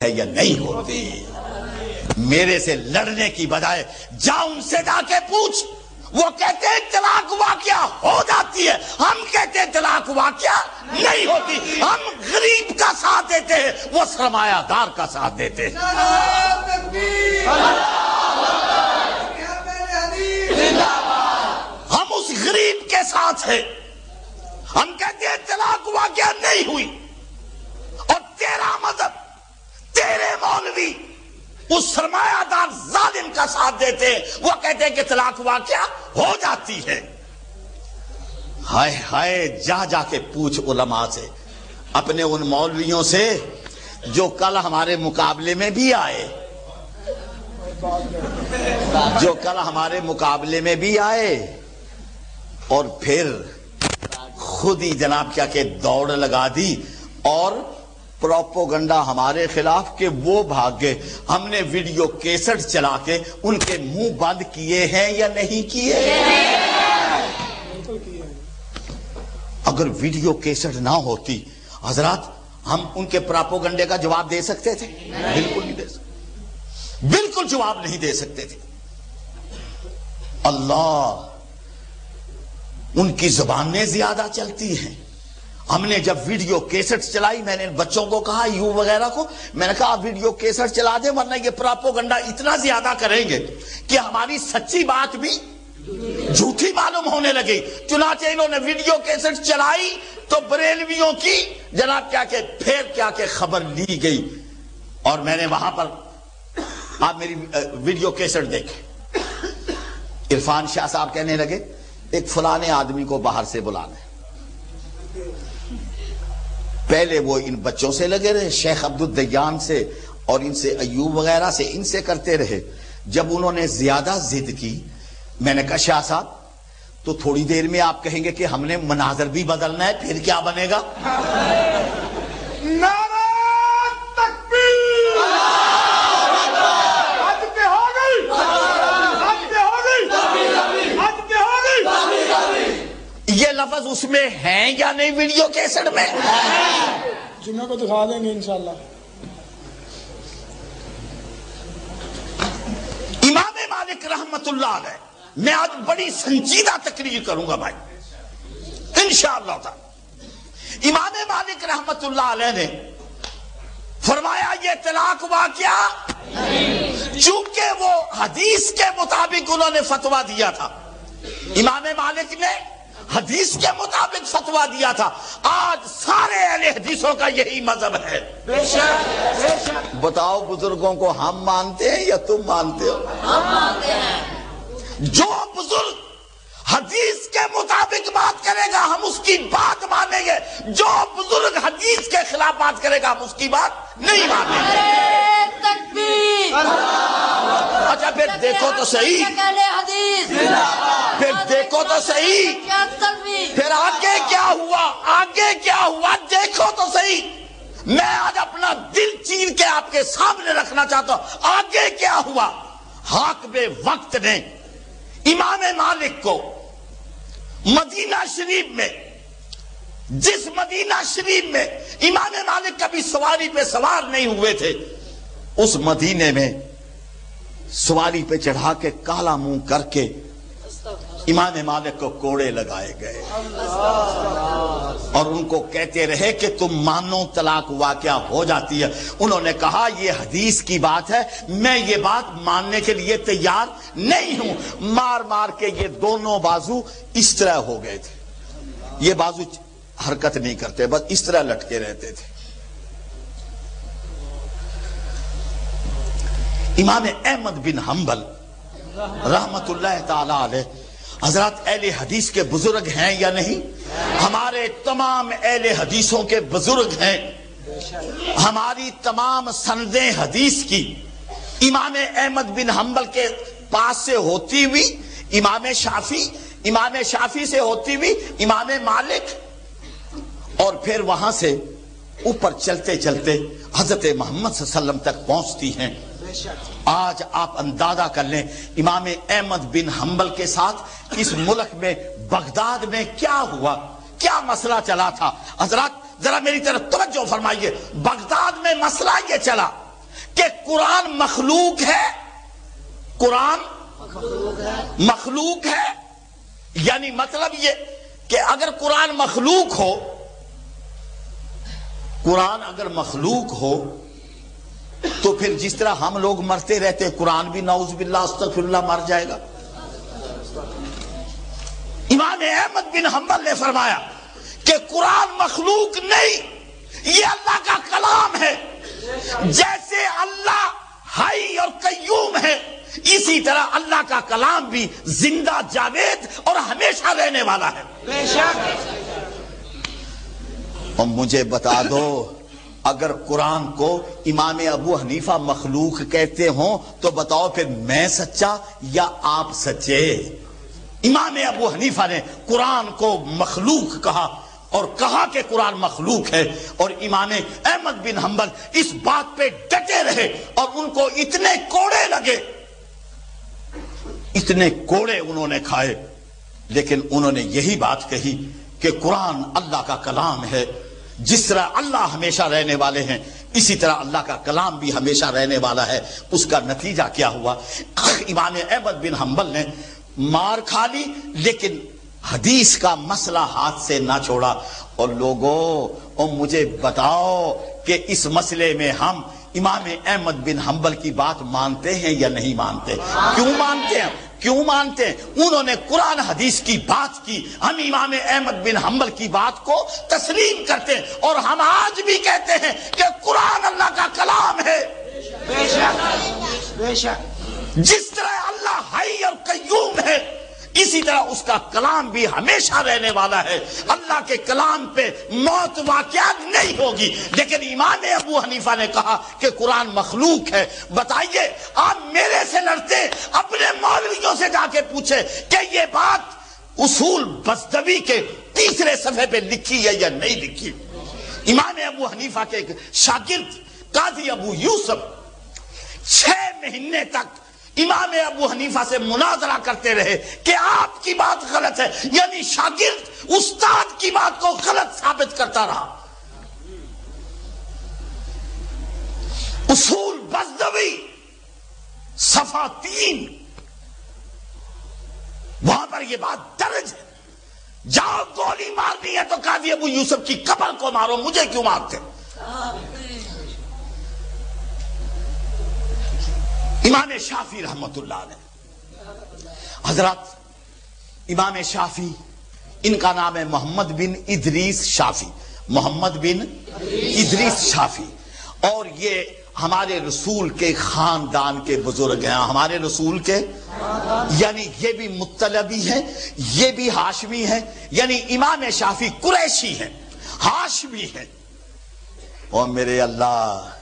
ہے یا نہیں ہوتی؟ میرے سے لڑنے کی بجائے جا ان سے جا کے پوچھ. وہ کہتے ہیں طلاق واقعہ ہو جاتی ہے، ہم کہتے ہیں طلاق واقعہ نہیں ہوتی. ہم غریب کا ساتھ دیتے ہیں، وہ سرمایہ دار کا ساتھ دیتے ہیں. ہم اس غریب کے ساتھ ہیں. ہم کہتے ہیں طلاق واقعہ نہیں ہوئی، اور تیرا مذہب، تیرے مولوی اس سرمایہ دار ظالم کا ساتھ دیتے ہیں، وہ کہتے ہیں کہ طلاق واقعہ ہو جاتی ہے. ہائے ہائے، جا جا کے پوچھ علماء سے، اپنے ان مولویوں سے جو کل ہمارے مقابلے میں بھی آئے، جو کل ہمارے مقابلے میں بھی آئے اور پھر خود ہی جناب کیا کہ دوڑ لگا دی اور پروپوگنڈا ہمارے خلاف کہ وہ بھاگ گئے. ہم نے ویڈیو کیسٹ چلا کے ان کے منہ بند کیے ہیں یا نہیں کیے؟ اگر ویڈیو کیسٹ نہ ہوتی حضرات، ہم ان کے پروپوگنڈے کا جواب دے سکتے تھے؟ بالکل نہیں دے سکتے، بالکل جواب نہیں دے سکتے تھے. اللہ، ان کی زبانیں زیادہ چلتی ہیں. ہم نے جب ویڈیو کیسٹ چلائی، میں نے بچوں کو کہا، یو وغیرہ کو، میں نے کہا آپ ویڈیو کیسٹ چلا دیں، ورنہ یہ پروپوگنڈا اتنا زیادہ کریں گے کہ ہماری سچی بات بھی جھوٹی معلوم ہونے لگی. چنانچہ انہوں نے ویڈیو کیسٹ چلائی تو بریلویوں کی جناب کیا کہ پھر کیا کہ خبر لی گئی. اور میں نے وہاں پر، آپ میری ویڈیو کیسٹ دیکھیں، عرفان شاہ صاحب کہنے لگے ایک فلانے آدمی کو باہر سے بلانا ہے. پہلے وہ ان بچوں سے لگے رہے، شیخ عبدالدیان سے اور ان سے ایوب وغیرہ سے، ان سے کرتے رہے. جب انہوں نے زیادہ ضد کی، میں نے کہا شاہ صاحب تو تھوڑی دیر میں آپ کہیں گے کہ ہم نے مناظر بھی بدلنا ہے، پھر کیا بنے گا؟ نعرہ تکبیر! حد پہ ہو گئی، حد پہ ہو گئی، حد پہ ہو گئی. یہ لفظ اس میں ہیں یا نہیں ویڈیو کیسٹ میں؟ جنہوں کو دکھا دیں گے انشاءاللہ. امام مالک رحمت اللہ علیہ، میں آج بڑی سنجیدہ تقریر کروں گا بھائی انشاءاللہ تعالی. امام مالک رحمت اللہ علیہ نے فرمایا یہ طلاق واقعہ، چونکہ وہ حدیث کے مطابق انہوں نے فتویٰ دیا تھا. امام مالک نے حدیث کے مطابق فتویٰ دیا تھا. آج سارے اہل حدیثوں کا یہی مذہب ہے. بتاؤ بزرگوں کو ہم مانتے ہیں یا تم مانتے ہو؟ ہم مانتے ہیں. جو بزرگ حدیث کے مطابق بات کرے گا ہم اس کی بات مانیں گے، جو بزرگ حدیث کے خلاف بات کرے گا ہم اس کی بات نہیں مانیں گے. تکبیر! اچھا پھر دیکھو تو صحیح، پھر دیکھو تو صحیح، پھر آگے کیا ہوا، آگے کیا ہوا دیکھو تو صحیح. میں آج اپنا دل چیر کے آپ کے سامنے رکھنا چاہتا ہوں. آگے کیا ہوا؟ حاکم وقت نے امام مالک کو مدینہ شریف میں، جس مدینہ شریف میں امام مالک کبھی سواری پہ سوار نہیں ہوئے تھے، اس مدینے میں سواری پہ چڑھا کے کالا منہ کر کے امام مالک کو کوڑے لگائے گئے اور ان کو کہتے رہے کہ تم مانو طلاق واقعہ ہو جاتی ہے. انہوں نے کہا یہ حدیث کی بات ہے، میں یہ بات ماننے کے لیے تیار نہیں ہوں. مار مار کے یہ دونوں بازو اس طرح ہو گئے تھے. یہ بازو حرکت نہیں کرتے، بس اس طرح لٹکے رہتے تھے. امام احمد بن حنبل رحمت اللہ تعالی علیہ، حضرات اہل حدیث کے بزرگ ہیں یا نہیں؟ ہمارے تمام اہل حدیثوں کے بزرگ ہیں. ہماری تمام سندیں حدیث کی امام احمد بن حنبل کے پاس سے ہوتی ہوئی امام شافعی سے ہوتی ہوئی امام مالک، اور پھر وہاں سے اوپر چلتے چلتے حضرت محمد صلی اللہ علیہ وسلم تک پہنچتی ہیں. آج آپ اندازہ کر لیں امام احمد بن حنبل کے ساتھ اس ملک میں بغداد میں کیا ہوا، کیا مسئلہ چلا تھا. حضرات ذرا میری طرف توجہ فرمائیے. بغداد میں مسئلہ یہ چلا کہ قرآن مخلوق ہے، قرآن مخلوق ہے، یعنی مطلب یہ کہ اگر قرآن مخلوق ہو، قرآن اگر مخلوق ہو تو پھر جس طرح ہم لوگ مرتے رہتے قرآن بھی نعوذ باللہ استغفر اللہ مر جائے گا۔ امام احمد بن حنبل نے فرمایا کہ قرآن مخلوق نہیں، یہ اللہ کا کلام ہے۔ جیسے اللہ حی اور قیوم ہے، اسی طرح اللہ کا کلام بھی زندہ جاوید اور ہمیشہ رہنے والا ہے۔ بے شک۔ اور مجھے بتا دو، اگر قرآن کو امام ابو حنیفہ مخلوق کہتے ہوں تو بتاؤ پھر میں سچا یا آپ سچے؟ امام ابو حنیفہ نے قرآن کو مخلوق کہا اور کہا کہ قرآن مخلوق ہے، اور امام احمد بن حنبل اس بات پہ ڈٹے رہے اور ان کو اتنے کوڑے لگے، اتنے کوڑے انہوں نے کھائے، لیکن انہوں نے یہی بات کہی کہ قرآن اللہ کا کلام ہے۔ جس طرح اللہ ہمیشہ رہنے والے ہیں اسی طرح اللہ کا کلام بھی ہمیشہ رہنے والا ہے۔ اس کا نتیجہ کیا ہوا؟ امام احمد بن حنبل نے مار کھا لی لیکن حدیث کا مسئلہ ہاتھ سے نہ چھوڑا۔ اور لوگوں، اور مجھے بتاؤ کہ اس مسئلے میں ہم امام احمد بن حنبل کی بات مانتے ہیں یا نہیں مانتے؟ کیوں مانتے ہیں؟ کیوں مانتے ہیں؟ انہوں نے قرآن حدیث کی بات کی، ہم امام احمد بن حنبل کی بات کو تسلیم کرتے ہیں، اور ہم آج بھی کہتے ہیں کہ قرآن اللہ کا کلام ہے۔ بے شک بے شک۔ جس طرح اللہ حی اور قیوم ہے اسی طرح اس کا کلام بھی ہمیشہ رہنے والا ہے۔ اللہ کے کلام پہ موت واقعہ نہیں ہوگی۔ لیکن امام ابو حنیفہ نے کہا کہ قرآن مخلوق ہے۔ بتائیے، آپ میرے سے لڑتے، اپنے مولویوں سے جا کے پوچھے کہ یہ بات اصول بزدوی کے 3 صفحے پہ لکھی ہے یا نہیں لکھی۔ امام ابو حنیفہ کے ایک شاگرد قاضی ابو یوسف 6 مہینے تک امام ابو حنیفہ سے مناظرہ کرتے رہے کہ آپ کی بات غلط ہے، یعنی شاگرد استاد کی بات کو غلط ثابت کرتا رہا۔ اصول بزدوی صفحہ 3 وہاں پر یہ بات درج ہے۔ جاؤ گولی مارنی ہے تو قاضی ابو یوسف کی قبر کو مارو، مجھے کیوں مارتے؟ امام شافعی رحمت اللہ علیہ، حضرات امام شافعی، ان کا نام ہے محمد بن ادریس شافعی، محمد بن ادریس شافعی، اور یہ ہمارے رسول کے خاندان کے بزرگ ہیں، ہمارے رسول کے، یعنی یہ بھی مطلبی ہیں، یہ بھی ہاشمی ہیں، یعنی امام شافعی قریشی ہیں، ہاشمی ہیں۔ اور میرے اللہ،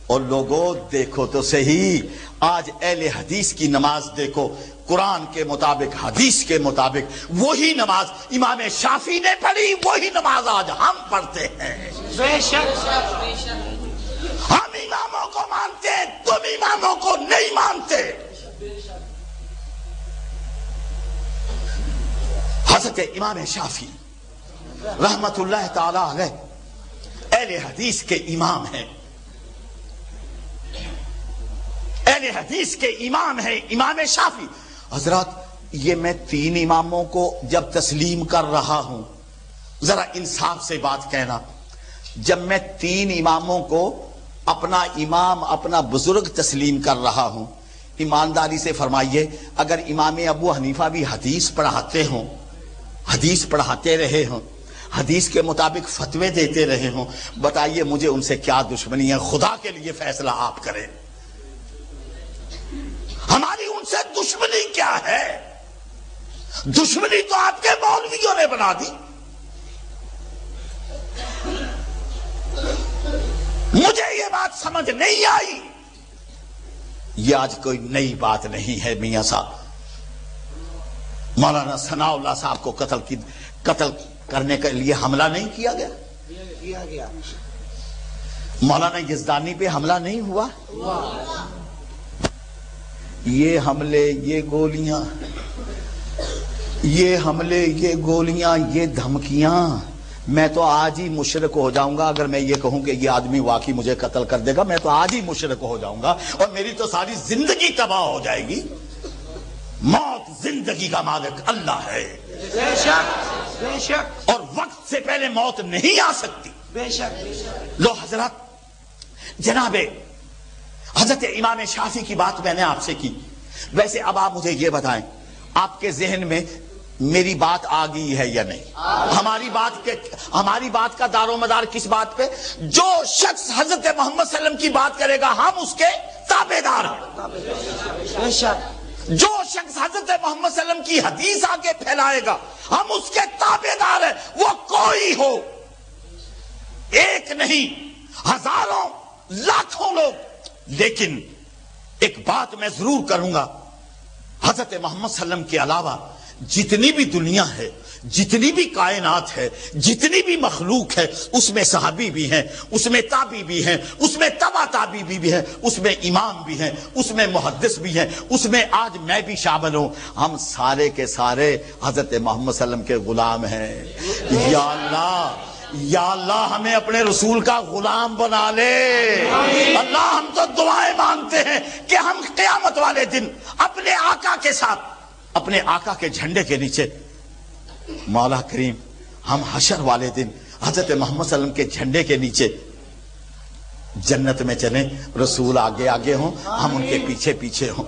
اور لوگوں دیکھو تو صحیح، آج اہل حدیث کی نماز دیکھو، قرآن کے مطابق، حدیث کے مطابق، وہی نماز امام شافعی نے پڑھی، وہی نماز آج ہم پڑھتے ہیں۔ بے شک۔ ہم اماموں کو مانتے ہیں، تم اماموں کو نہیں مانتے۔ حضرت امام شافعی رحمت اللہ تعالی علیہ اہل حدیث کے امام ہیں، اہل حدیث کے امام ہیں امام شافعی۔ حضرات، یہ میں 3 اماموں کو جب تسلیم کر رہا ہوں، ذرا انصاف سے بات کہنا، جب میں 3 اماموں کو اپنا امام، اپنا بزرگ تسلیم کر رہا ہوں، ایمانداری سے فرمائیے، اگر امام ابو حنیفہ بھی حدیث پڑھاتے ہوں، حدیث پڑھاتے رہے ہوں، حدیث کے مطابق فتوے دیتے رہے ہوں، بتائیے مجھے ان سے کیا دشمنی ہے؟ خدا کے لیے فیصلہ آپ کریں، ہماری ان سے دشمنی کیا ہے؟ دشمنی تو آپ کے مولویوں نے بنا دی۔ مجھے یہ بات سمجھ نہیں آئی۔ یہ آج کوئی نئی بات نہیں ہے میاں صاحب۔ مولانا ثناء اللہ صاحب کو قتل کرنے کے لیے حملہ نہیں کیا گیا؟ مولانا یزدانی پہ حملہ نہیں ہوا؟ یہ حملے، یہ گولیاں، یہ حملے، یہ گولیاں، یہ دھمکیاں میں تو آج ہی مشرک ہو جاؤں گا اگر میں یہ کہوں کہ یہ آدمی واقعی مجھے قتل کر دے گا. میں تو آج ہی مشرک ہو جاؤں گا اور میری تو ساری زندگی تباہ ہو جائے گی. موت زندگی کا مالک اللہ ہے. بے شک بے شک. اور وقت سے پہلے موت نہیں آ سکتی. بے شک بے شک. لو حضرات، جناب حضرت امام شافعی کی بات میں نے آپ سے کی. ویسے اب آپ مجھے یہ بتائیں، آپ کے ذہن میں میری بات آ گئی ہے یا نہیں؟ ہماری بات کا دار و مدار کس بات پہ؟ جو شخص حضرت محمد صلی اللہ علیہ وسلم کی بات کرے گا ہم اس کے تابع دار ہیں. بے شک. جو شخص حضرت محمد صلی اللہ علیہ وسلم کی حدیث آگے پھیلائے گا ہم اس کے تابع دار ہیں. وہ کوئی ہو، ایک نہیں، ہزاروں لاکھوں لوگ. لیکن ایک بات میں ضرور کروں گا، حضرت محمد صلی اللہ علیہ وسلم کے علاوہ جتنی بھی دنیا ہے، جتنی بھی کائنات ہے، جتنی بھی مخلوق ہے، اس میں صحابی بھی ہیں، اس میں تابعی بھی ہیں، اس میں تبع تابعی بھی ہیں، اس میں امام بھی ہیں، اس میں محدث بھی ہیں، اس میں آج میں بھی شامل ہوں. ہم سارے کے سارے حضرت محمد صلی اللہ علیہ وسلم کے غلام ہیں. یا اللہ، یا اللہ ہمیں اپنے رسول کا غلام بنا لے. اللہ ہم تو دعائیں مانگتے ہیں کہ ہم قیامت والے دن اپنے آقا کے ساتھ، اپنے آقا کے جھنڈے کے نیچے، مولا کریم ہم حشر والے دن حضرت محمد صلی اللہ علیہ وسلم کے جھنڈے کے نیچے جنت میں چلیں. رسول آگے آگے ہوں، ہم ان کے پیچھے پیچھے ہوں.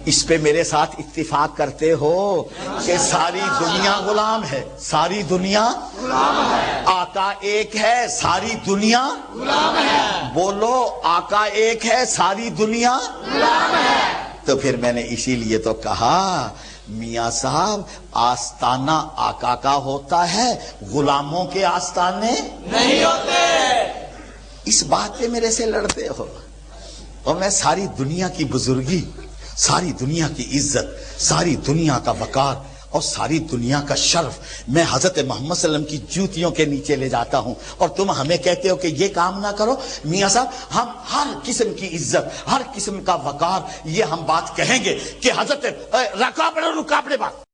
اس پہ میرے ساتھ اتفاق کرتے ہو کہ ساری دنیا غلام ہے. ساری دنیا غلام ہے. آقا ایک ہے، ساری دنیا غلام ہے. بولو، آقا ایک ہے، ساری دنیا غلام ہے. تو پھر میں نے اسی لیے تو کہا میاں صاحب آستانہ آقا کا ہوتا ہے، غلاموں کے آستانے نہیں ہوتے. اس بات پہ میرے سے لڑتے ہو. اور میں ساری دنیا کی بزرگی، ساری دنیا کی عزت، ساری دنیا کا وقار اور ساری دنیا کا شرف میں حضرت محمد صلی اللہ علیہ وسلم کی جوتیوں کے نیچے لے جاتا ہوں، اور تم ہمیں کہتے ہو کہ یہ کام نہ کرو. میاں صاحب ہم ہر قسم کی عزت، ہر قسم کا وقار، یہ ہم بات کہیں گے کہ حضرت رکا پڑے بات